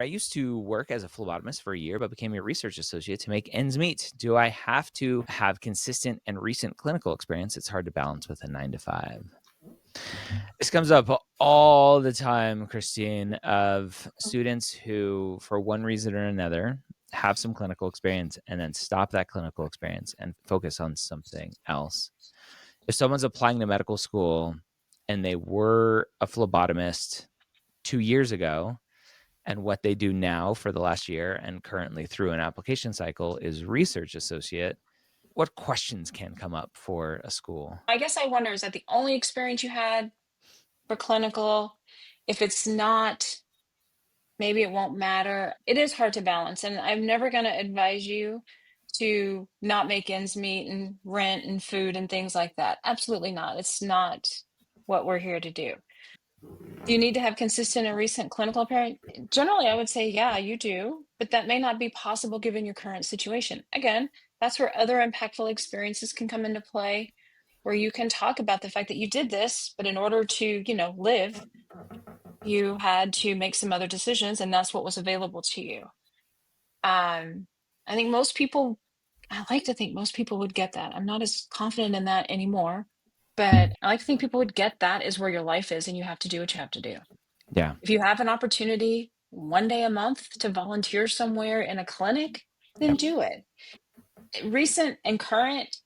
I used to work as a phlebotomist for a year, but became a research associate to make ends meet. Do I have to have consistent and recent clinical experience? It's hard to balance with a 9 to 5. This comes up all the time, Christine, of students who, for one reason or another, have some clinical experience and then stop that clinical experience and focus on something else. If someone's applying to medical school and they were a phlebotomist 2 years ago, and what they do now for the last year and currently through an application cycle is research associate, what questions can come up for a school? I guess I wonder, is that the only experience you had for clinical? If it's not, maybe it won't matter. It is hard to balance, and I'm never going to advise you to not make ends meet and rent and food and things like that. Absolutely not. It's not what we're here to do. Do you need to have consistent and recent clinical appearance? Generally, I would say, yeah, you do, but that may not be possible given your current situation. Again, that's where other impactful experiences can come into play, where you can talk about the fact that you did this, but in order to, live, you had to make some other decisions, and that's what was available to you. Um, I think most people, I like to think most people would get that. I'm not as confident in that anymore, but I like to think people would get that is where your life is, and you have to do what you have to do. Yeah. If you have an opportunity one day a month to volunteer somewhere in a clinic, then Yep. do it. Recent and current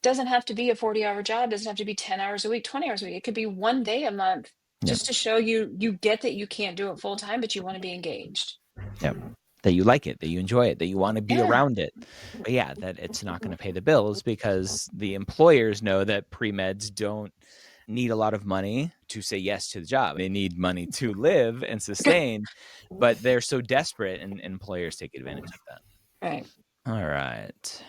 doesn't have to be a 40-hour job, doesn't have to be 10 hours a week, 20 hours a week. It could be one day a month, Yep. just to show you get that you can't do it full time, but you want to be engaged. Yep. That you like it, that you enjoy it, that you want to be Yeah. around it. But yeah, that it's not going to pay the bills because the employers know that pre-meds don't need a lot of money to say yes to the job. They need money to live and sustain, but they're so desperate, and employers take advantage of that. Right. All right.